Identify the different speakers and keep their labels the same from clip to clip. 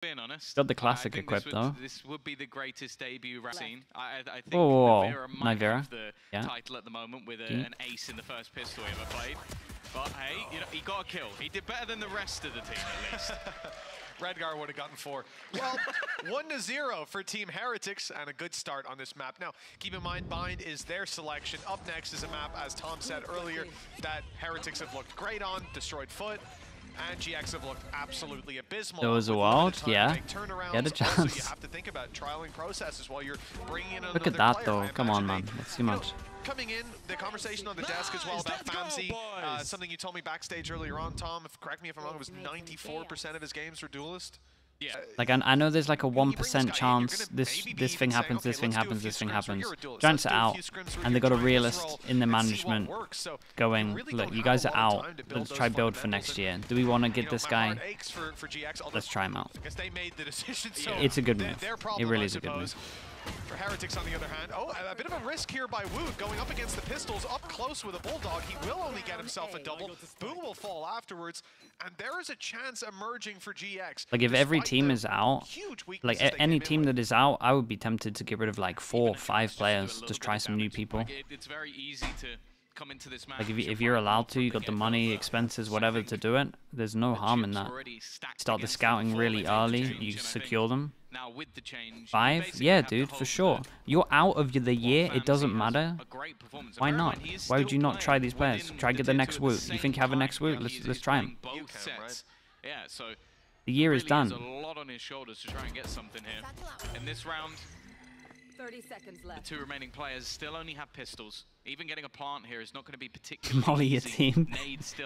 Speaker 1: Being honest,
Speaker 2: Got the classic equipped though.
Speaker 1: This would be the greatest debut I've seen. I think
Speaker 2: Oh,
Speaker 1: Nivera might
Speaker 2: Nivera.
Speaker 1: have the title at the moment with an ace in the first pistol he ever played. But hey, you know, he got a kill. He did better than the rest of the team at least.
Speaker 3: Redgar would have gotten 4. Well, 1-0 for Team Heretics, and a good start on this map. Now, keep in mind, Bind is their selection. Up next is a map, as Tom said earlier, that Heretics have looked great on, Destroyed Foot, and GX have looked absolutely abysmal.
Speaker 2: There was a wild, yeah. He had a chance.
Speaker 3: Also, you have to think about trialing processes while you're bringing in
Speaker 2: Look at that though. Come on, man. That's too much.
Speaker 3: Coming in, the conversation on the desk as well about Famzy, something you told me backstage earlier on, Tom, correct me if I'm wrong, it was 94% of his games were Duelist.
Speaker 1: Yeah.
Speaker 2: Like I know there's like a 1% chance this thing happens, this thing happens, this thing happens. Giants are out, and they got a realist in the management going, look, you guys are out. Let's try build for next year. Do we want to get this guy? Let's try him out. It's a good move. It really is a good move.
Speaker 3: For Heretics, on the other hand, a bit of a risk here by Woot going up against the Pistols, up close with a Bulldog. He will only get himself a double. Boo will fall afterwards, and there is a chance emerging for GX.
Speaker 2: Like if every team is out, like any team that is out, I would be tempted to get rid of like 4 or 5 players, just try some new people.
Speaker 1: It's very easy to come into this match.
Speaker 2: Like if you're allowed to, you got the money, expenses, whatever to do it. There's no harm in that. Start the scouting really early. You secure them.
Speaker 1: Now with the change,
Speaker 2: 5? Yeah, dude, for sure. You're out of the year, it doesn't matter. Why not? Why would you not try these players? Try get the next Woot. You think you have a next Woot? Let's try him.
Speaker 1: Yeah, so
Speaker 2: the year is done.
Speaker 1: There's a lot on his shoulders to try and get something here. In this round,
Speaker 4: 30 seconds left.
Speaker 1: The 2 remaining players still only have pistols. Even getting a plant here is not going to be particularly
Speaker 2: Molly your
Speaker 1: easy.
Speaker 2: team.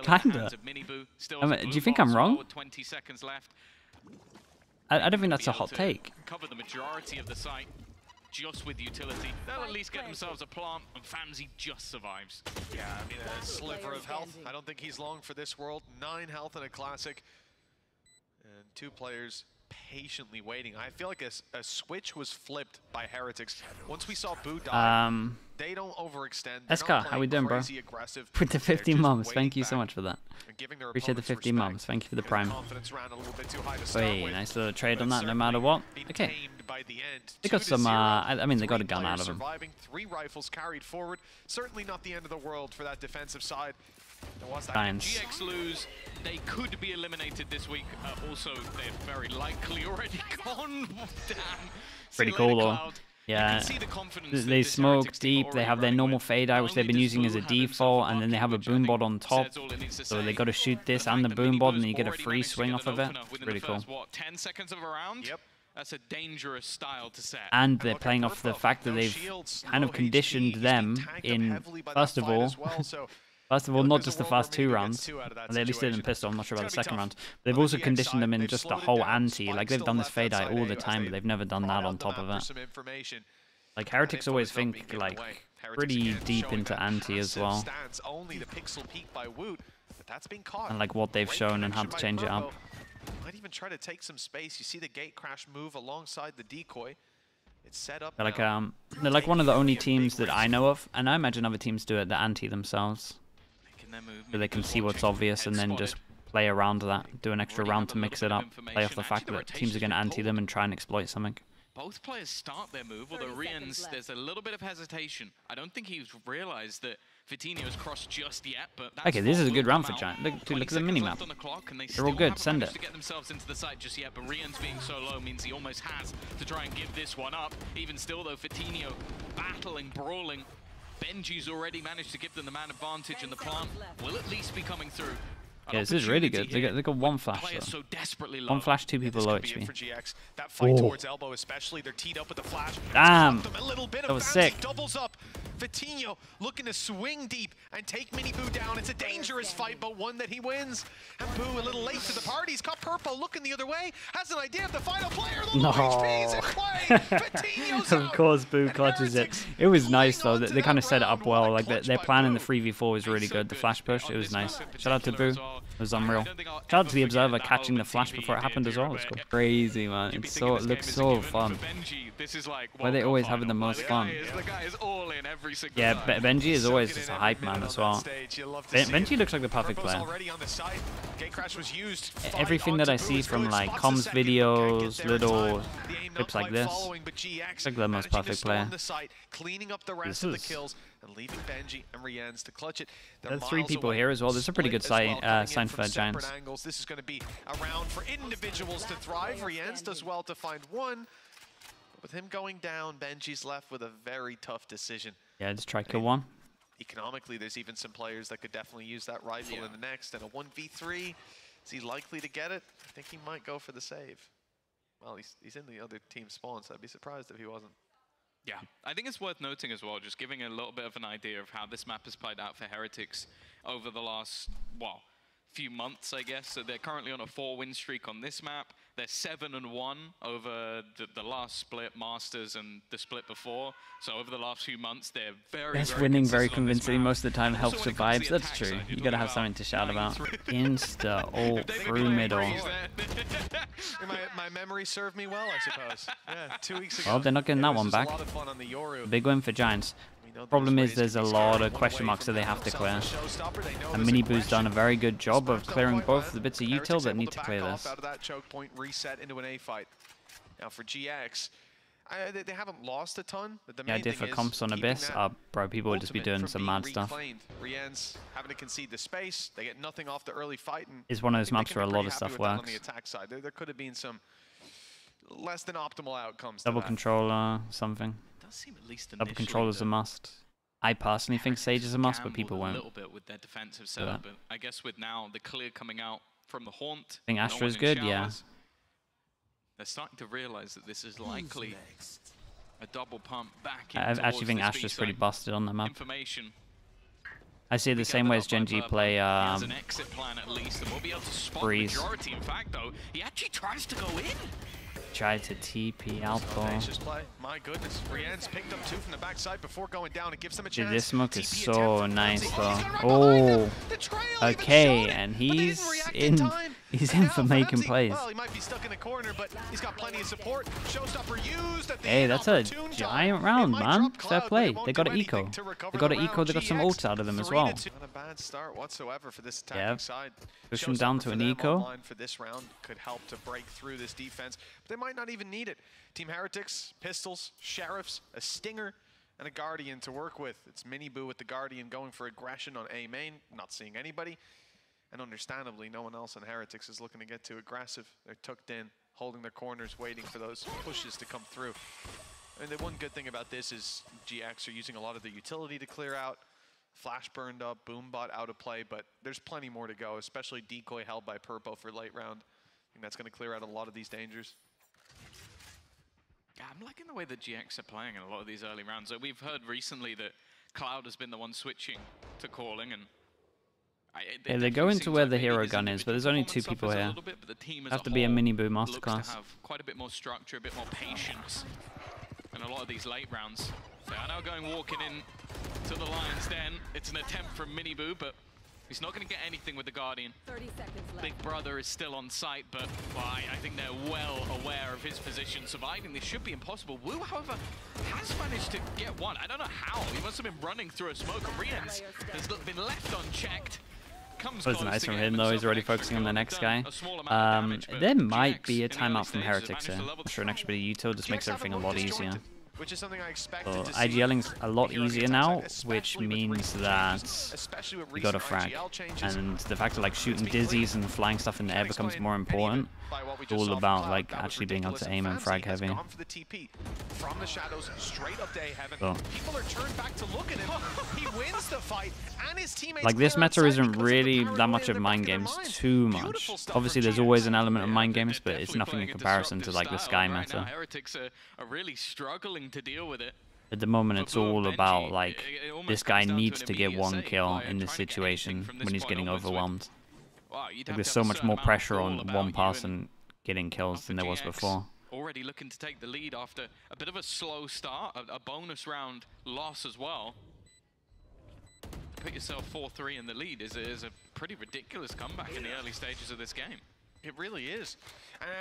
Speaker 2: Kinda. Do you think I'm wrong?
Speaker 1: With 20 seconds left.
Speaker 2: I don't think that's a hot take.
Speaker 1: Cover the majority of the site just with utility. They'll at least get themselves a plant, and Famzy just survives.
Speaker 3: Yeah, I mean, a sliver of health. I don't think he's long for this world. 9 health in a classic. And 2 players patiently waiting. I feel like a switch was flipped by Heretics. Once we saw Boo die, they don't overextend.
Speaker 2: SK, how we doing, bro? With the 50 mums, thank you so much for that. Appreciate the 50 mums. Thank you for the prime. Wait, nice little trade on that, no matter what. Okay. They got some, I mean, they got a gun out of them.
Speaker 3: 3 rifles carried forward. Certainly not the end of the world for that defensive side.
Speaker 1: GX lose, they could be eliminated this week. Also, they're very likely already gone. Damn.
Speaker 2: Pretty cool though. Yeah, they smoke deep, they have their normal fade out, which they've been using as a default, and then they have a boom bot on top. So they got to shoot this and the boom bot, and then you get a free swing off of it. It's really cool.
Speaker 1: 10 seconds of a round? Yep. That's a dangerous style to set.
Speaker 2: And they're playing off the fact that they've kind of conditioned them in, first of all, not just the first 2 rounds. They at least did it in pistol, I'm not sure about the second round. But they've also conditioned them in just the whole anti. Like, they've done this fade eye all the time, but they've never done that on top of it. Like, Heretics always think, like, pretty deep into anti as well. And, like, what they've shown and how to change it up.
Speaker 3: Might even try to take some space. You see the gate crash move alongside the decoy. It's set up.
Speaker 2: They're like one of the only teams that I know of, and I imagine other teams do it, the anti themselves. So they can see what's obvious and then just play around that, do an extra round to mix it up, play off the fact that teams are going to anti them and try and exploit something.
Speaker 1: Both players start their move, although Rian's, there's a little bit of hesitation. I don't think he's realized that Vitinho's crossed just yet, but
Speaker 2: okay, this is a good round for Giant. Look at the minimap. They're all good, send it.
Speaker 1: To get themselves into the site just yet, but Rian's being so low means he almost has to try and give this one up. Even still though, Vitinho battling, brawling. Benji's already managed to give them the man advantage, and the plant will at least be coming through.
Speaker 2: Yeah, this is really good. They got 1 flash though. 1 flash, 2 people low HP.
Speaker 3: That fight towards elbow especially, they're teed up with the flash.
Speaker 2: Damn, that was sick.
Speaker 3: Doubles up. Vitinho looking to swing deep and take Mini Boo down. It's a dangerous fight, but one that he wins. And Boo a little late to the party. He's got Purple looking the other way. Has an idea of the final player. The low HP is in play. Vitinho's
Speaker 2: of course, Boo clutches it. It was nice though. They kind of set it up well. Like their plan in the 3v4 was really good. The flash push, it was nice. Shout out to Boo. It was unreal. Shout out to the Observer catching the flash before it happened as well. It's cool. Crazy, man. It looks so fun. Why they always having the most fun.
Speaker 1: The guy is all in every every single
Speaker 2: Yeah,
Speaker 1: time.
Speaker 2: Benji is always just a hype man as well. Benji looks like the perfect player. Everything that I see from like comms videos, little clips like this, looks like the most perfect player.
Speaker 3: Cleaning up the rest of the kills and leaving Benji and Rienz to clutch it.
Speaker 2: There's 3 people here as well. This is a pretty good sign for Giants.
Speaker 3: This is going to be a round for individuals to thrive. Rienz does well to find one. With him going down, Benji's left with a very tough decision.
Speaker 2: Yeah, just try kill one.
Speaker 3: Economically, there's even some players that could definitely use that rifle in the next. And a 1v3, is he likely to get it? I think he might go for the save. Well, he's in the other team spawn, so I'd be surprised if he wasn't.
Speaker 1: Yeah, I think it's worth noting as well, just giving a little bit of an idea of how this map has played out for Heretics over the last, well, few months, I guess. So they're currently on a 4-win streak on this map. They're 7-1 over the last split, Masters, and the split before. So over the last few months, they're very
Speaker 2: winning very convincingly most of the time helps with vibes. That's true. You gotta have something to shout about. Insta ult through middle.
Speaker 3: My memory served me well, I suppose. Yeah, 2 weeks ago.
Speaker 2: Well, they're not getting that one back. Big win for Giants. Problem is there's a lot of question marks that they have to clear. And Miniboo's done a very good job of clearing both the bits of util that need to clear this.
Speaker 3: Out of that choke point, reset into an A fight. Now for GX, they haven't lost a ton. But the
Speaker 2: yeah, different comps on Abyss. Bro, people would just be doing some mad stuff.
Speaker 3: Rienz having to concede the space. They get nothing off the early fight. And
Speaker 2: it's one of those maps where a lot of stuff works.
Speaker 3: On the attack side, there could have been some less than optimal outcomes.
Speaker 2: Double controller, something. Double controller is a must. I personally think Sage is a must, but people won't.
Speaker 1: A little bit with their defensive setup, but I guess with now the clear coming out from the Haunt.
Speaker 2: I think Astra is good, yeah.
Speaker 1: They're starting to realize that this is likely a double pump back.
Speaker 2: I actually think Astra's pretty busted on the map.
Speaker 1: Information.
Speaker 2: I see it the same way as Genji play
Speaker 1: an exit plan at least, and we'll be able to spot
Speaker 2: Breeze.
Speaker 1: Majority. In fact, though, he actually tries to go in.
Speaker 2: Tried to TP out though.
Speaker 3: My goodness, Rienz picked up 2 from the backside before going down. It gives them a chance.
Speaker 2: Dude, this smoke is so nice though. Oh, okay, and he's in for making plays.
Speaker 3: Well, he might be stuck in a corner, but he's got plenty of support. Showstopper used at the
Speaker 2: hey, that's a giant round, man. Fair play. They got an eco. They got an eco. They got some ults out of them as well.
Speaker 3: Not a bad start whatsoever for this attacking side.
Speaker 2: Push them down to an eco.
Speaker 3: For this round could help to break through this defense, but they might not even need it. Team Heretics, pistols, sheriffs, a stinger, and a guardian to work with. It's Miniboo with the guardian going for aggression on A main, not seeing anybody. And understandably, no one else on Heretics is looking to get too aggressive. They're tucked in, holding their corners, waiting for those pushes to come through. I mean, the one good thing about this is GX are using a lot of the utility to clear out. Flash burned up, Boombot out of play, but there's plenty more to go, especially Decoy held by Purpo for late round. I think that's going to clear out a lot of these dangers.
Speaker 1: Yeah, I'm liking the way that GX are playing in a lot of these early rounds. So we've heard recently that Cloud has been the one switching to calling, and
Speaker 2: yeah, they go into where the hero gun is, but there's only 2 people here. Have to be a Miniboo masterclass.
Speaker 1: Have quite a bit more structure, a bit more patience in a lot of these late rounds. They are now walking in to the Lion's Den. It's an attempt from Miniboo, but he's not going to get anything with the Guardian.
Speaker 4: 30 seconds left.
Speaker 1: Big Brother is still on site, but I think they're well aware of his position. Surviving this should be impossible. Wu, however, has managed to get one. I don't know how. He must have been running through a smoke. Rienz has been left unchecked.
Speaker 2: That was nice from him though, he's already focusing on the next guy. There might be a timeout from Heretics here. I'm sure an extra bit of util just makes everything a lot easier.
Speaker 3: Which is something I expected to see.
Speaker 2: IGLing's a lot easier now, which means that you got a frag. And the fact of like shooting dizzies and flying stuff in the air becomes more important. It's all about like actually being able to aim and frag heavy.
Speaker 3: From the shadows straight up to heaven. People are turned back to look at him. He wins the fight, and his teammates
Speaker 2: like this meta isn't really that much of mind games too much. Obviously there's always an element of mind games, but it's nothing in comparison to like the Sky meta.
Speaker 1: Heretics are really struggling to deal with it.
Speaker 2: At the moment it's all about like this guy needs to get 1 kill in this situation when he's getting overwhelmed. Like, there's so much more pressure on one person getting kills than there was before.
Speaker 1: Already looking to take the lead after a bit of a slow start, a bonus round loss as well. To put yourself 4-3 in the lead is a pretty ridiculous comeback in the early stages of this game.
Speaker 3: It really is.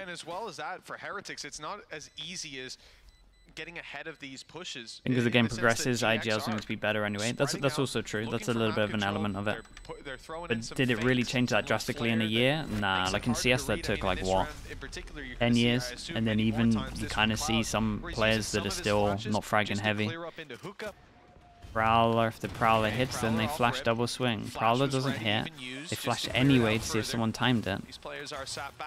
Speaker 3: And as well as that, for Heretics, it's not as easy as getting ahead of these pushes.
Speaker 2: I think as the game progresses, IGL's going to be better anyway. That's also true. That's a little bit of an element of it. But did it really change that drastically in a year? Nah, like in CS that took like what, 10 years? And then even you kind of see some players that are still not fragging heavy. Prowler, if the Prowler hits, then they flash double swing. Prowler doesn't hit, they flash anyway to see if someone timed it.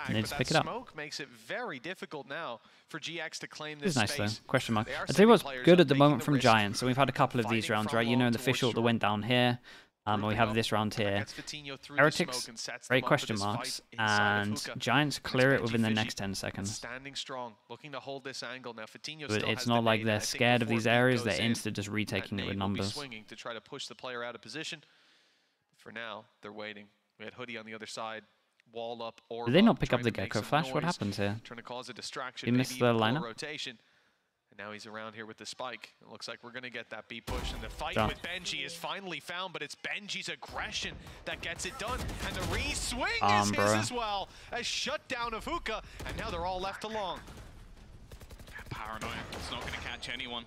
Speaker 2: And they just pick it up.
Speaker 3: Makes it very difficult now for GX to claim
Speaker 2: This
Speaker 3: this
Speaker 2: is nice
Speaker 3: space.
Speaker 2: though, question mark. I'll tell you what's good at the moment from Giants. So we've had a couple of these rounds, right? You know, the official that went down here. And we have this round here. Heretics, great question marks, and Giants clear it within the next 10 seconds.
Speaker 3: Standing strong, looking to hold this angle. Now Fatinho
Speaker 2: But it's not like they're scared of these areas, they're insta just retaking it with numbers.
Speaker 3: Swinging to try to push the player out of position. For now, they're waiting. We had Hoodie on the other side, wall up or.
Speaker 2: Did they not pick up the Gecko flash? What happens here?
Speaker 3: Trying to cause a distraction.
Speaker 2: He missed the lineup.
Speaker 3: Rotation. And now he's around here with the spike. It looks like we're going to get that B push, and the fight with Benji is finally found, but it's Benji's aggression that gets it done. And the re-swing is his as well. A shutdown of Hookah, and now they're all left alone.
Speaker 1: Paranoia. It's not going to catch anyone.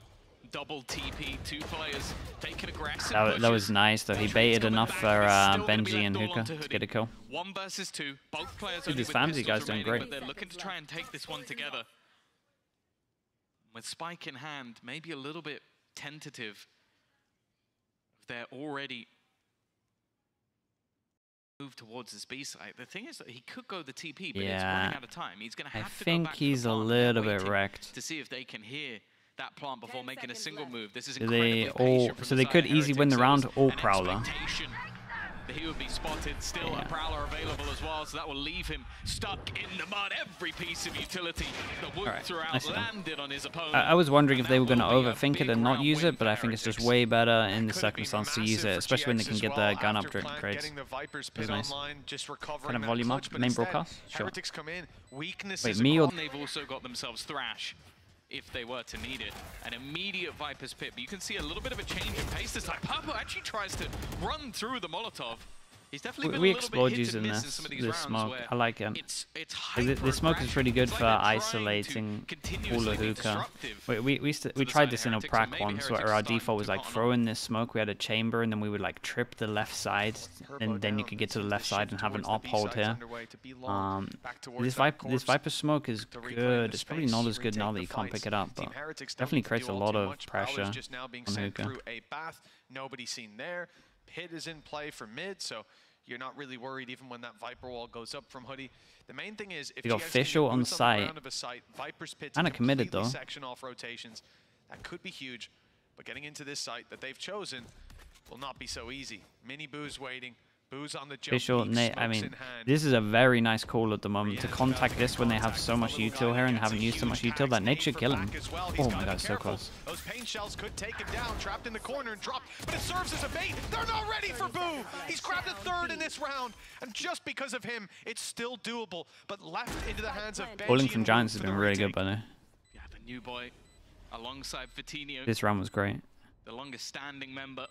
Speaker 1: Double TP, 2 players taking aggressive
Speaker 2: that was nice though. He baited enough for Benji and Hookah to get a kill.
Speaker 1: 1 versus 2. Both players
Speaker 2: Dude, these Famzy guys doing great.
Speaker 1: But they're looking to try and take this one together. With Spike in hand, maybe a little bit tentative. They're already moved towards this B side. The thing is that he could go the TP, but it's running out of time. He's going to have to go back. I think
Speaker 2: he's a little bit wrecked.
Speaker 1: To see if they can hear that plant before making a single move. This is
Speaker 2: so they could easily win the round or Prowler.
Speaker 1: He would be spotted, still a Prowler available as well, so that will leave him stuck in the mud. Every piece of utility that whoop throughout landed on his opponent.
Speaker 2: I was wondering if they were going to overthink it and not use it, but I think it's just way better in the circumstance to use it, especially when they can get the gun upgrades. It's nice. Kind of volume up, main broadcast? Sure. Wait, me or...
Speaker 1: They've also got themselves Thrash, if they were to need it. An immediate Viper's Pit, but you can see a little bit of a change in pace this time. Purple actually tries to run through the Molotov. He's definitely been
Speaker 2: we
Speaker 1: a little
Speaker 2: explode
Speaker 1: bit hit
Speaker 2: using
Speaker 1: and miss in some of these
Speaker 2: this smoke. I like it.
Speaker 1: The
Speaker 2: smoke is pretty good for isolating all the Hookah. We tried this in a prac once where our default was like throw in this smoke. We had a chamber and then we would like trip the left side, and then you could get to the left side and have an op hold here. This Viper smoke is good. It's probably not as good now that you can't pick it up, but definitely creates a lot of pressure on Hookah.
Speaker 3: Nobody seen there. Pit is in play for mid, so you're not really worried even when that Viper wall goes up from Hoodie. The main thing is if
Speaker 2: you got Official on site, kind of committed though.
Speaker 3: Section off rotations, that could be huge, but getting into this site that they've chosen will not be so easy. Mini Boo's waiting. Boo's on the jump.
Speaker 2: Official, I mean, this is a very nice call at the moment to contact this when they have so much util here and haven't used so much util. That Nate should kill him. Oh my god, so close.
Speaker 3: Those paint shells could take him down, trapped in the corner and dropped, but it serves as a bait. They're not ready for Boo. He's grabbed a 3rd in this round, and just because of him, it's still doable, but left into the hands of Benji.
Speaker 2: Calling from Giants has been really good, by the way.
Speaker 1: Yeah, the new boy alongside Fatinho.
Speaker 2: This round was great.
Speaker 1: The longest standing member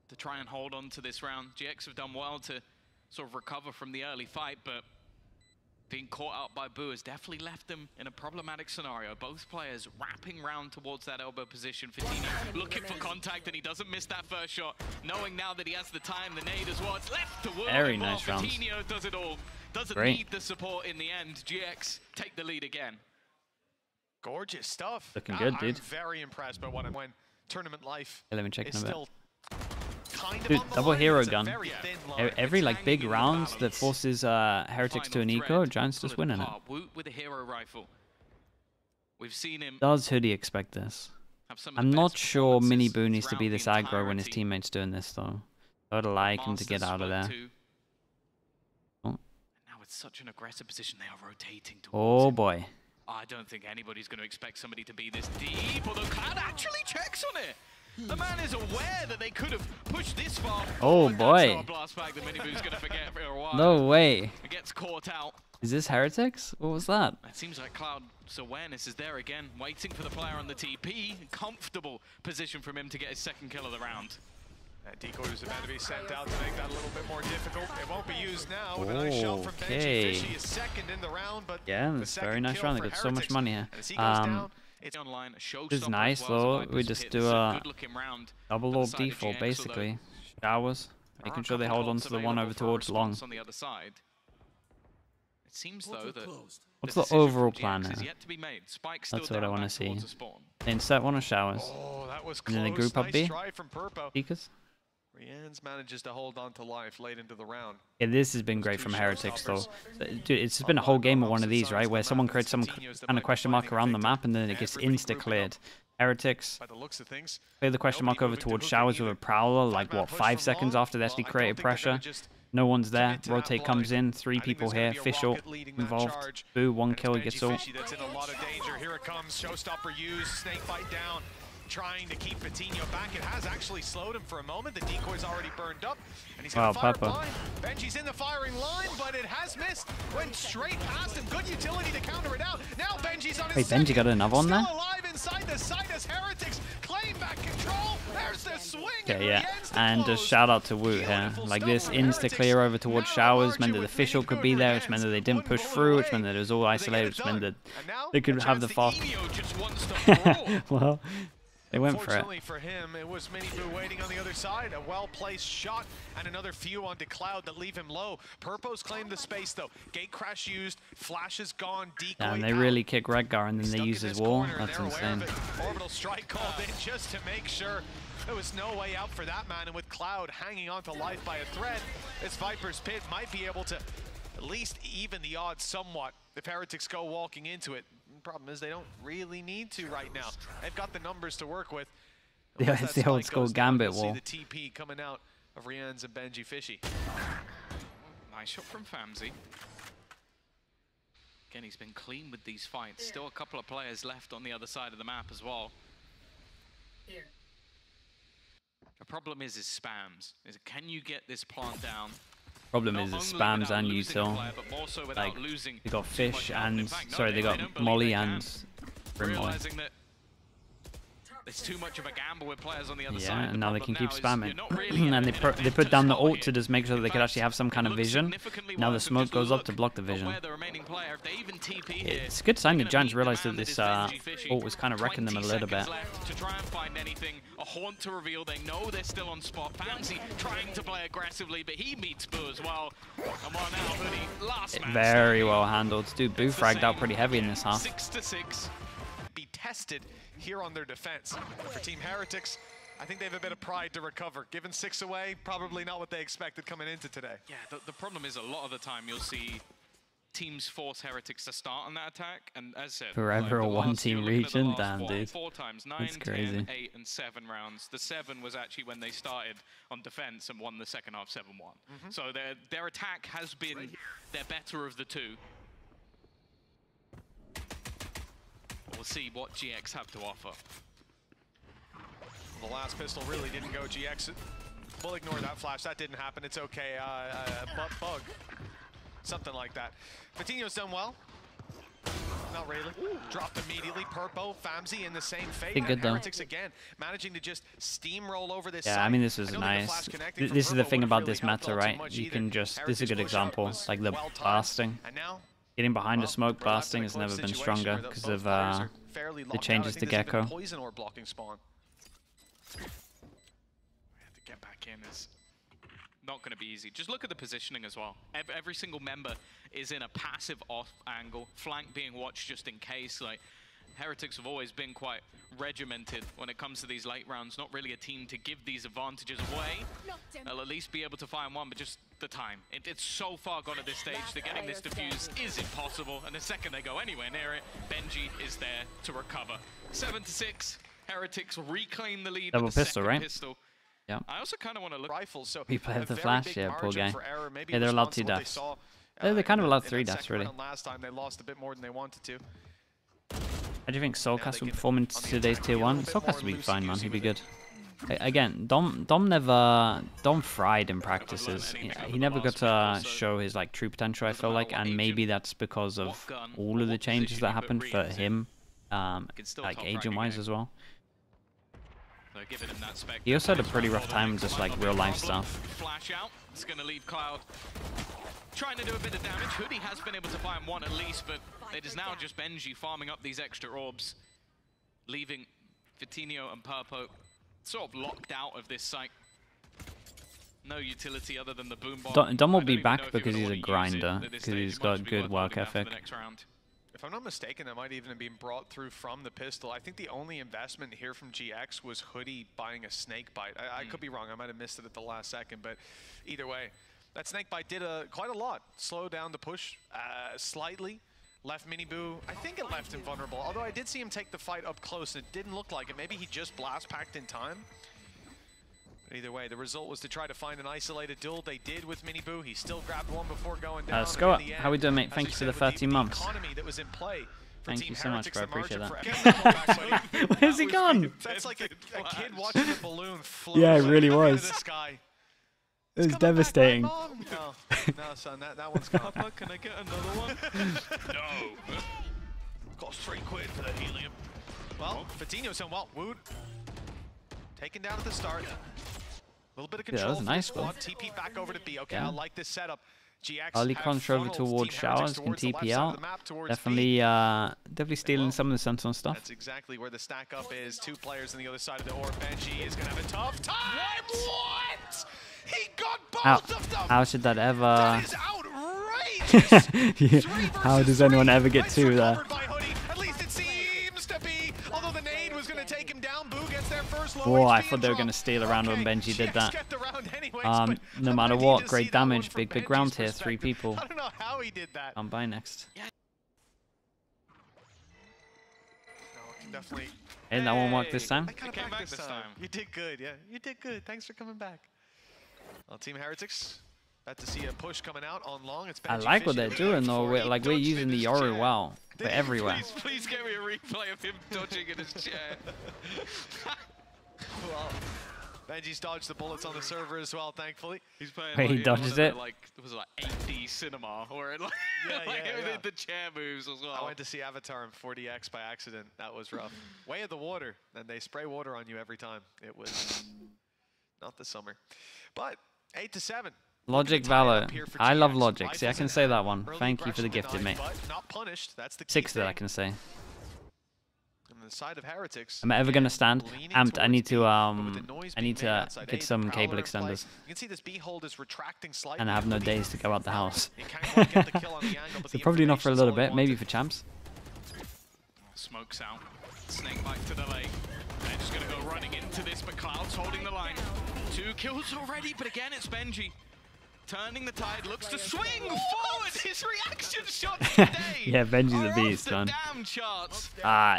Speaker 1: to try and hold on to this round. GX have done well to sort of recover from the early fight, but being caught out by Boo has definitely left them in a problematic scenario. Both players wrapping round towards that elbow position. Fatinho looking for contact, and he doesn't miss that first shot, knowing now that he has the time, the nade as well. It's left to work.
Speaker 2: Very nice round.
Speaker 1: Fatinho does it all. Doesn't need the support in the end. GX take the lead again.
Speaker 3: Gorgeous stuff.
Speaker 2: Looking good, dude.
Speaker 3: I'm very impressed by what when tournament life
Speaker 2: let me check in a bit.
Speaker 3: Dude,
Speaker 2: double hero gun. Every like big round that forces Heretics to an eco, Giants just winning it.
Speaker 1: With a hero rifle. We've seen him.
Speaker 2: Does Hoodie expect this? I'm not sure Mini Boo needs to be this aggro when his teammate's doing this though. I'd like him to get out of there.
Speaker 1: Oh. Now it's such an aggressive position, they are rotating towards
Speaker 2: oh
Speaker 1: him.
Speaker 2: Boy.
Speaker 1: I don't think anybody's going to expect somebody to be this deep, although Cloud actually checks on it. The man is aware that they could have pushed this far.
Speaker 2: Oh boy. No way.
Speaker 1: It gets caught out.
Speaker 2: Is this Heretics? What was that?
Speaker 1: It seems like Cloud's awareness is there again, waiting for the player on the TP. Comfortable position from him to get his 2nd kill of the round.
Speaker 3: That decoy is about to be sent out to make that a little bit more difficult. It won't be used now. With a nice shot from Benji. Fishy is 2nd in the round, but
Speaker 2: yeah, it's a very nice round. They got so much money here.
Speaker 3: It's
Speaker 1: online.
Speaker 2: This is nice, though. We just do a double orb default, basically. Showers, making sure they hold on to the one over towards long.
Speaker 1: On the other side. It seems though that
Speaker 2: what's the overall plan
Speaker 1: here?
Speaker 2: here? That's what I want to see. They insert one of showers.
Speaker 3: Oh, that was
Speaker 2: and then they
Speaker 3: close.
Speaker 2: group up B.
Speaker 3: From Purpo.
Speaker 2: Seekers.
Speaker 3: Rian's manages to hold on to life late into the round.
Speaker 2: Yeah, this has been great from Heretics, though. Dude, it's just been a whole game of one of these, right? Where someone creates some kind of question mark around the map and then it gets insta-cleared. Heretics clear the question mark over towards showers with a prowler, like, what, 5 seconds after they actually created pressure? No one's there. Rotate comes in. 3 people here. Fish ult involved. Boo, 1 kill, gets ult.
Speaker 3: That's in a lot of danger. Here it comes. Showstopper used. Snake bite down. Trying to keep Vitinho back. It has actually slowed him for a moment. The decoy's already burned up. And he's going to fire blind. Benji's in the firing line, but it has missed. Went straight past him. Good utility to counter it out. Now Benji's on his
Speaker 2: Benji got another one there?
Speaker 3: Still alive inside the site as Heretics claim back control. There's the swing.
Speaker 2: Okay, yeah. And just shout out to Woot here. Like this insta-clear over towards showers meant that the fish ult could be there, which meant that they didn't push through, which meant that it was all isolated, which meant that they could have the fast... Well... They went for it.
Speaker 3: Unfortunately for him, it was Miniboo waiting on the other side. A well-placed shot and another few onto Cloud that leave him low. Purpo's claimed the space though. Gate crash used, flash is gone, decoy
Speaker 2: and they really kick Redgar and then they use his wall. That's insane.
Speaker 3: Orbital strike called in just to make sure there was no way out for that man. And with Cloud hanging on to life by a thread, this Viper's Pit might be able to at least even the odds somewhat if Heretics go walking into it. The problem is they don't really need to right now. They've got the numbers to work with.
Speaker 2: Yeah, it's the old school Gambit wall.
Speaker 3: See the TP coming out of Rian's and Benji Fishy.
Speaker 1: Nice shot from Famzy. Again, he's been clean with these fights. Still a couple of players left on the other side of the map as well. The problem is spams. Can you get this plant down?
Speaker 2: Problem is spams and util. Like, they got fish and... Sorry, they got Molly and Brim Molly.
Speaker 1: There's too much of a gamble with players on the other side.
Speaker 2: Yeah, and now they can keep spamming. And they put down the ult to just make sure that they could actually have some kind of vision. Now the smoke goes up to block the vision. It's a good sign the Giants realized that this ult was kind of wrecking them a little bit.
Speaker 1: To try and find anything, a haunt to reveal. They know they're still on spot. Famzy trying to play aggressively, but he meets Boo as well. Come on now, Hoodie. Last man
Speaker 2: very well handled. Dude, Boo fragged out pretty heavy in this half.
Speaker 3: 6-6. Be tested here on their defense. For Team Heretics, I think they have a bit of pride to recover. Given 6 away, probably not what they expected coming into today.
Speaker 1: Yeah, the problem is a lot of the time you'll see teams force Heretics to start on that attack, and as I said,
Speaker 2: forever a one-team region, damn dude.
Speaker 1: 4 times, 9,
Speaker 2: that's crazy.
Speaker 1: 10, 8, and 7 rounds. The 7 was actually when they started on defense and won the second half 7-1. So their attack has been their better of the 2. We'll see what GX have to offer.
Speaker 3: The last pistol really didn't go GX. We'll ignore that flash. That didn't happen. It's okay. Bug. Something like that. Vitinho's done well. Not really. Dropped immediately. Purpo, Famzy in the same fate.
Speaker 2: Good though.
Speaker 3: Heretics again, managing to just steamroll over this
Speaker 2: Yeah,
Speaker 3: side.
Speaker 2: I mean, this was nice. This is the thing about this meta, right? You can just... This is a good example. Like the blasting. Getting behind the smoke blasting has never been stronger because of the changes to Gecko.
Speaker 3: Poison orb blocking spawn.
Speaker 1: We have to get back in is not going to be easy. Just look at the positioning as well. Every single member is in a passive off angle, flank being watched just in case. Like, Heretics have always been quite regimented when it comes to these late rounds. Not really a team to give these advantages away. They'll at least be able to find one, but just the time. It's so far gone at this stage that getting this defuse is impossible. And the second they go anywhere near it, Benji is there to recover. 7-6. Heretics reclaim the lead.
Speaker 2: Double
Speaker 1: with the
Speaker 2: pistol, right?
Speaker 1: Pistol.
Speaker 2: Yeah.
Speaker 1: I also kind of want to look
Speaker 3: Rifles, so
Speaker 2: people have the flash, yeah, poor guy. Yeah, they're allowed 2 deaths. They're kind of allowed 3 deaths, really.
Speaker 3: Last time they lost a bit more than they wanted to.
Speaker 2: How do you think Soulcast will perform in today's tier 1? Soulcast will be fine, man. He'll be good. Again, Dom fried in practices. He never got to show his like true potential, I feel like, and maybe that's because of all of the changes that happened for him, like agent-wise as well. He also had a pretty rough time with just like real life stuff.
Speaker 1: Flash out. It's going to leave Cloud trying to do a bit of damage. Hoodie has been able to find one at least, but it is now just Benji farming up these extra orbs. leaving Vitinho and Purpo sort of locked out of this site. No utility other than the boombox.
Speaker 2: Dom will be back because he's a grinder, because he's got good work ethic.
Speaker 3: If I'm not mistaken, that might even have been brought through from the pistol. I think the only investment here from GX was Hoodie buying a snake bite. I could be wrong. I might have missed it at the last second, but either way, that snake bite did quite a lot. Slowed down the push slightly. Left Miniboo, I think it left him vulnerable. Although I did see him take the fight up close, and it didn't look like it. Maybe he just blast packed in time. But either way, the result was to try to find an isolated duel. They did with Miniboo. He still grabbed one before going down.
Speaker 2: Scott, how we doing, mate? Thank you for the 13 months.
Speaker 3: That was in play
Speaker 2: Thank you so much, bro. I appreciate that. Where's he gone?
Speaker 3: That's like a kid watching a balloon float.
Speaker 2: Yeah, it really was.
Speaker 3: The sky.
Speaker 2: It was devastating.
Speaker 3: No, son, that one's gone.
Speaker 1: Papa, can I get another one?
Speaker 3: No. Cost 3 quid for the helium. Well, Vitinho's done well. Wood taken down at the start. A little bit of control.
Speaker 2: Yeah, that was nice one.
Speaker 3: TP back over to B. Okay, I like this setup. GX
Speaker 2: early contra over towards Showers, can TP out. Definitely stealing some of the Sentinel stuff.
Speaker 3: That's exactly where the stack up is. 2 players on the other side of the orb. Benji is going to have a tough time. What? He got both of them.
Speaker 2: How should that ever?
Speaker 3: That is outrageous.
Speaker 2: Yeah. How does anyone ever get 2 there?
Speaker 3: At least it seems to be. Although the nade was going to take him down. Boo gets there first.
Speaker 2: Oh, I thought they were going to steal a round when Benji did that. No matter what, great damage, big round here, 3 people.
Speaker 3: I don't know how he did that.
Speaker 2: I'm by next.
Speaker 3: Definitely.
Speaker 2: Hey, that one worked this time.
Speaker 3: I came back this time. You did good, yeah. You did good. Thanks for coming back. Well, Team Heretics, about to see a push coming out on long. It's
Speaker 2: I like what they're doing though. We're using the Yoru well. We're everywhere.
Speaker 1: Please get me a replay of him dodging in his chair.
Speaker 3: Well, Benji's dodged the bullets on the server as well, thankfully.
Speaker 1: He's playing.
Speaker 2: Wait, he dodges it?
Speaker 1: Like it was like 8D cinema, or it like, the chair moves as well.
Speaker 3: I went to see Avatar in 40x by accident. That was rough. Way of the water, and they spray water on you every time. It was not the summer, but 8-7.
Speaker 2: Logic Valor. I love Logic. See, I can say that one. Thank you for the gifted, mate.
Speaker 3: Not punished. That's the
Speaker 2: 6 that I can say.
Speaker 3: On the side of Heretics,
Speaker 2: am I ever gonna stand? Amped. I need to get some cable extenders.
Speaker 3: You can see this B hold is retracting slightly.
Speaker 2: And I have no days to go out the house. So probably not for a little bit. Maybe for champs.
Speaker 1: Smokes out. Snake bite to the lake. They're just gonna go running into this, but Cloud's holding the line. 2 kills already, but again it's Benji. Turning the tide, looks to swing forward. His reaction shot today.
Speaker 2: Yeah, Benji's a beast, man.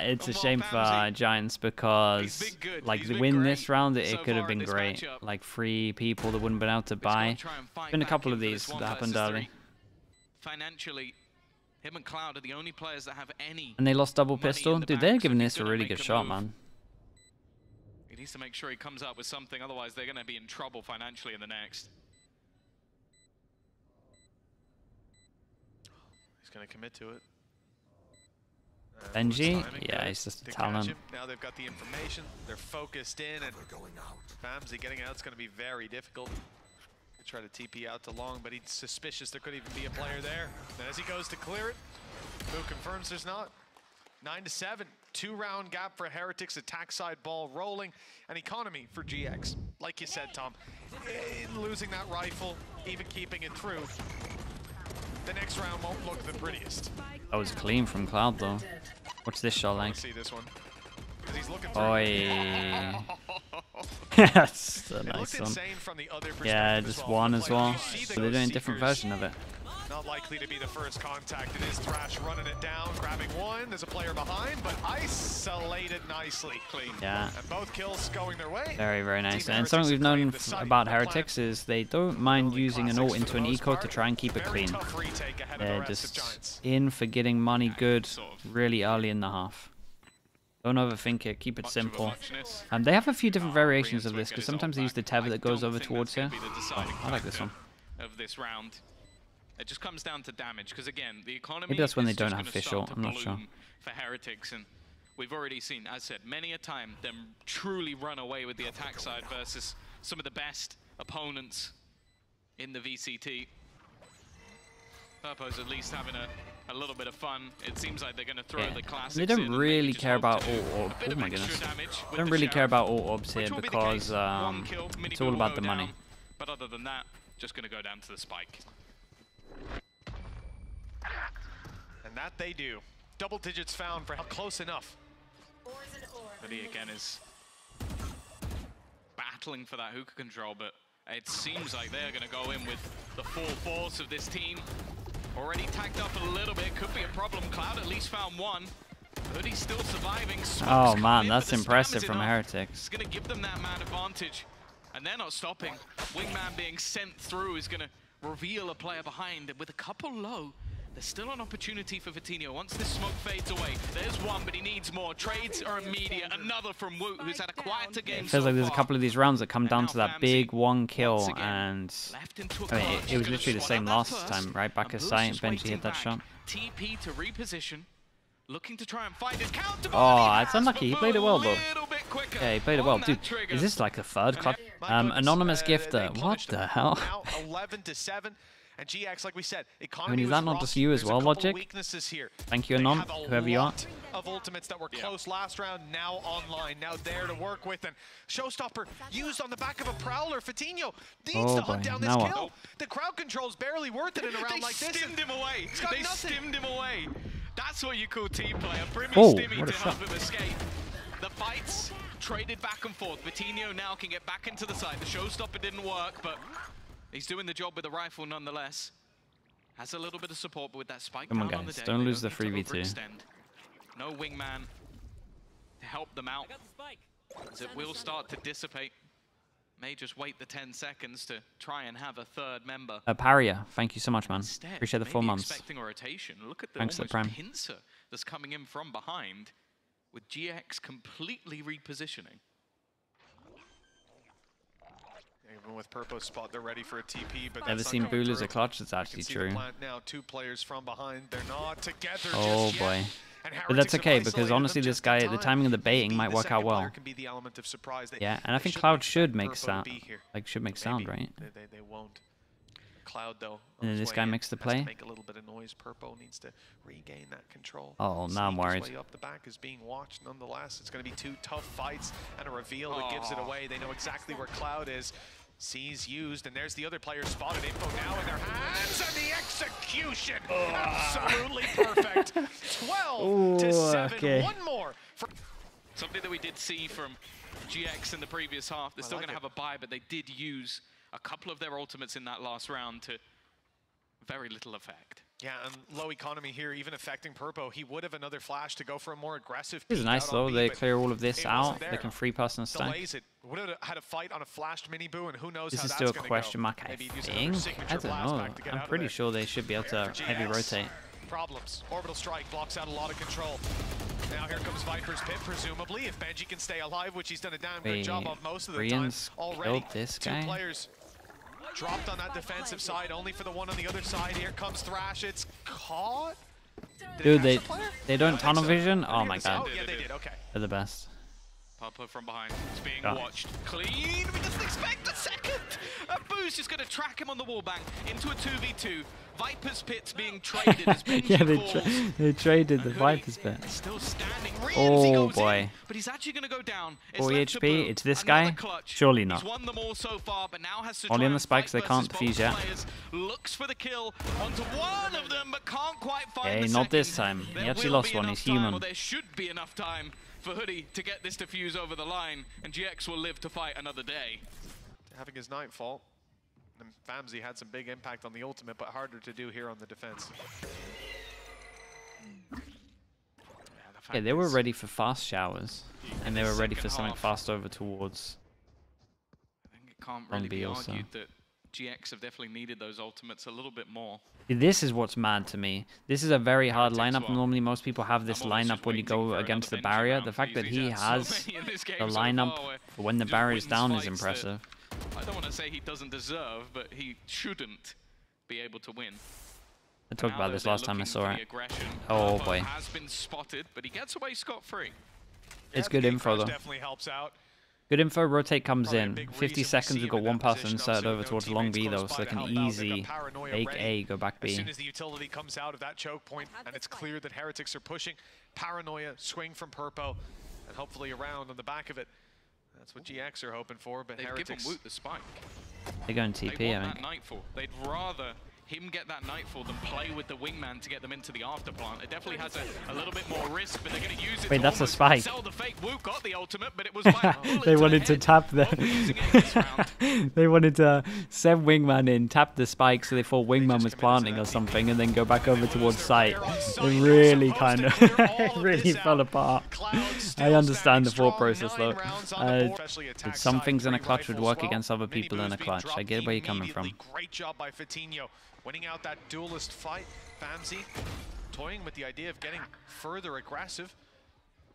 Speaker 2: It's a shame for Giants because, like, to win this round, it could have been great. Like, 3 people that wouldn't have been able to buy. Been a couple of these that happened early.
Speaker 1: Financially, him and Cloud are the only players that have any.
Speaker 2: And they lost double pistol. Dude, they're giving this a really good shot, man.
Speaker 1: He needs to make sure he comes up with something, otherwise they're going to be in trouble financially in the next.
Speaker 3: He's going to commit to it.
Speaker 2: Benji? Yeah, he's just a talent.
Speaker 3: Now they've got the information. They're focused in, and Famsy getting out is going to be very difficult. They try to TP out to long, but he's suspicious there could even be a player there. And as he goes to clear it, Boo confirms there's not. 9-7, 2-round gap for Heretics, attack side ball rolling, and economy for GX. Like you said, Tom, losing that rifle, even keeping it through, the next round won't look the prettiest.
Speaker 2: That was clean from Cloud, though. What's this shot like?
Speaker 3: See this one. He's looking
Speaker 2: Oi. That's a nice one. Yeah, just one as well. So they're doing a different version of it.
Speaker 3: Not likely to be the first contact. It is Thrash running it down, grabbing one. There's a player behind, but isolated nicely. Clean.
Speaker 2: Yeah.
Speaker 3: And both kills going their way.
Speaker 2: Very, very nice. And something we've known about Heretics is they don't mind using an ult into an eco to try and keep it clean. They're just in for getting money good really early in the half. Don't overthink it. Keep it simple. They have a few different variations of this because sometimes they use the tether that goes over towards here. Oh, I like this one.
Speaker 1: Of this round. It just comes down to damage, because again, the economy.
Speaker 2: Maybe that's when they don't have fish ult. I'm not sure.
Speaker 1: For Heretics, and we've already seen, as said, many a time them truly run away with the attack side versus some of the best opponents in the VCT. Purpo's at least having a a little bit of fun. It seems like they're going to throw the classics.
Speaker 2: They don't
Speaker 1: in and
Speaker 2: really
Speaker 1: maybe just
Speaker 2: care
Speaker 1: hope
Speaker 2: about
Speaker 1: to do
Speaker 2: all orb.
Speaker 1: a bit
Speaker 2: Oh
Speaker 1: of
Speaker 2: my
Speaker 1: extra
Speaker 2: goodness.
Speaker 1: damage with
Speaker 2: They don't
Speaker 1: the
Speaker 2: really care
Speaker 1: Sheriff,
Speaker 2: about all orbs here
Speaker 1: which will be the
Speaker 2: because
Speaker 1: case. One kill, Mini
Speaker 2: it's
Speaker 1: Boo
Speaker 2: all
Speaker 1: will
Speaker 2: about
Speaker 1: go
Speaker 2: the money.
Speaker 1: down, but other than that, just going to go down to the spike.
Speaker 3: And that they do. Double digits found for close enough.
Speaker 1: But he again is battling for that hookah control, but it seems like they're going to go in with the full force of this team. Already tagged up a little bit, could be a problem. Cloud at least found one. Hoodie's still surviving.
Speaker 2: Oh man, that's impressive from Heretics.
Speaker 1: It's going to give them that man advantage, and they're not stopping. Wingman being sent through is going to reveal a player behind, and with a couple low, there's still an opportunity for Vitinho. Once this smoke fades away, there's one, but he needs more. Trades are immediate. Another from Woot, who's had a quieter game.
Speaker 2: It feels like there's a couple of these rounds that come down to that big one kill, and I mean, it was literally the same last time, right? Back at site, Benji hit that shot.
Speaker 1: TP to reposition, looking to try and find his counter.
Speaker 2: Oh, it's unlucky. He played it well, though. Yeah, he played it well. Dude, is this like the third clutch? Anonymous Gifter. What the hell?
Speaker 3: 11-7. And GX, like we said,
Speaker 2: I mean, is that not just you as well, Logic? Thank you, Anon, whoever you are.
Speaker 3: Of ultimates that were close last round, now online, now there to work with. And Showstopper used on the back of a Prowler. Vitinho needs to hunt down this kill. The crowd control is barely worth it in a round like this.
Speaker 1: They stimmed him away. They stimmed him away. That's what you call team play. A Primmy Stimmy to help him escape. The fights traded back and forth. Vitinho now can get back into the side. The Showstopper didn't work, but he's doing the job with the rifle nonetheless. Has a little bit of support, but with that spike
Speaker 2: Come on,
Speaker 1: down on the
Speaker 2: guys,
Speaker 1: deck,
Speaker 2: don't lose the 3v2.
Speaker 1: No wingman to help them out, as it will start to dissipate. May just wait the 10 seconds to try and have a third member.
Speaker 2: Paria, thank you so much, man.
Speaker 1: Instead,
Speaker 2: appreciate the 4 months.
Speaker 1: Expecting a rotation. Look at the
Speaker 2: Thanks
Speaker 1: almost
Speaker 2: Prime.
Speaker 1: pincer that's coming in from behind, with GX completely repositioning.
Speaker 3: Even with Purpo's spot, they're ready for a TP, but
Speaker 2: never seen Bool as a clutch. It's actually true.
Speaker 3: Now 2 players from behind. They're not together.
Speaker 2: Oh
Speaker 3: just
Speaker 2: boy.
Speaker 3: Yet.
Speaker 2: But that's okay, because honestly this guy, the timing of the baiting might work out well. Yeah, and I think Cloud should make sound, should make sound, right?
Speaker 3: They won't. Cloud though.
Speaker 2: And then this guy makes the play.
Speaker 3: Make a little bit of noise. Purpo needs to regain that control.
Speaker 2: Oh, now I'm worried.
Speaker 3: Way up the back is being watched nonetheless. It's going to be 2 tough fights and a reveal that gives it away. They know exactly where Cloud is. C's used, and there's the other player spotted. Info now in their hands, and the execution absolutely perfect. 12-7.
Speaker 2: Okay.
Speaker 3: One more.
Speaker 1: Something that we did see from GX in the previous half. They're still going to have a buy, but they did use a couple of their ultimates in that last round to very little effect.
Speaker 3: Yeah, and low economy here, even affecting Purpo. He would have another flash to go for a more aggressive.
Speaker 2: It's nice though. They clear all of this out. They can free pass and stack.
Speaker 3: It would have had a fight on a flashed mini boo, and who knows
Speaker 2: this
Speaker 3: how
Speaker 2: is
Speaker 3: that's
Speaker 2: still a
Speaker 3: going to
Speaker 2: question
Speaker 3: go.
Speaker 2: mark. I think. I don't know. I'm pretty sure they should be able to heavy rotate.
Speaker 3: Problems. Orbital strike blocks out a lot of control. Now here comes Viper's pit, presumably, if Benji can stay alive, which he's done a damn good job of most of the time already.
Speaker 2: This
Speaker 3: 2
Speaker 2: guy.
Speaker 3: Players dropped on that defensive side, only for the one on the other side. Here comes Thrash. It's caught.
Speaker 2: Dude, they don't tunnel vision. Oh my god.
Speaker 3: Oh, yeah, they did. Okay.
Speaker 2: They're the best.
Speaker 1: Papa from behind. It's being watched. Clean. We didn't expect a second. Boo's just going to track him on the wallbang into a 2v2. Viper's pit's being traded as Benji
Speaker 2: yeah, they traded the Viper's pit.
Speaker 1: Still standing.
Speaker 2: Oh boy.
Speaker 1: In, but he's actually going to go down.
Speaker 2: 4 HP. It's this guy? Surely not.
Speaker 1: He's won them all so far, but now has to
Speaker 2: only on the spikes, they can't defuse yet.
Speaker 1: Looks for the kill onto one of them, but can't quite find
Speaker 2: okay,
Speaker 1: the
Speaker 2: not
Speaker 1: second.
Speaker 2: this time. He actually lost one. He's human.
Speaker 1: Well, there should be enough time for Hoodie to get this defuse over the line, and GX will live to fight another day.
Speaker 3: Having his nightfall. And Famzy had some big impact on the ultimate, but harder to do here on the defense.
Speaker 2: Yeah, they were ready for fast showers, and they were ready for something fast over towards.
Speaker 1: I think it can't really be argued that GX have definitely needed those ultimates a little bit more.
Speaker 2: This is what's mad to me. This is a very hard lineup. Normally, most people have this lineup when you go against the barrier. The fact that he has the lineup for when the barrier is down is impressive.
Speaker 1: I don't want to say he doesn't deserve, but he shouldn't be able to win.
Speaker 2: I talked about this last time I saw it. Oh boy.
Speaker 1: Has been spotted, but he gets away scot-free.
Speaker 2: It's good info though.
Speaker 3: Definitely helps out.
Speaker 2: Good info, rotate comes in. 50 seconds, we've got one person inserted over towards long B though, so they can easy take A, go back B.
Speaker 3: As soon as the utility comes out of that choke point, and it's clear that Heretics are pushing, Paranoia, swing from Purpo, and hopefully around on the back of it. That's what GX are hoping for, but
Speaker 1: they've
Speaker 3: Heretics...
Speaker 1: given Woot the spike.
Speaker 2: They're going TP,
Speaker 1: they want
Speaker 2: I think.
Speaker 1: That Nightfall. They'd rather him get that Nightfall than play with the wingman to get them into the after plant. It definitely has a little bit more risk, but they're going to use it.
Speaker 2: Wait, that's a spike.
Speaker 1: Sell the fake. Woot got the ultimate, but it was like
Speaker 2: they wanted to tap the. They wanted to send wingman in, tap the spike, so they thought wingman was planting or something, and then go back over towards site. It really kind of really fell apart. I understand the thought process though. Some things in a clutch would work against other people in a clutch. I get where you're coming from.
Speaker 3: Great job by Fatinho. Winning out that duelist fight. Famzy toying with the idea of getting further aggressive.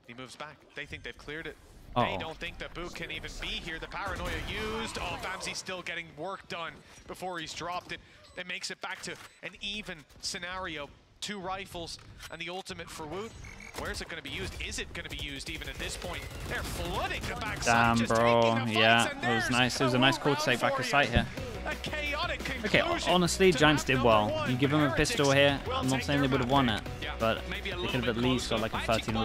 Speaker 3: He moves back. They think they've cleared it. They don't think that Boot can even be here. The Paranoia used. Oh, Famzy's still getting work done before he's dropped it. It makes it back to an even scenario. 2 rifles and the ultimate for Woot. Where's it going to be used? Is it going to be used even at this point? They're flooding the backside.
Speaker 2: Damn, bro. Yeah, it was nice. It was a nice call to take back a site here. Okay, honestly, Giants did well. You give them a pistol here. I'm not saying they would have won it, but they could have at least got like a 13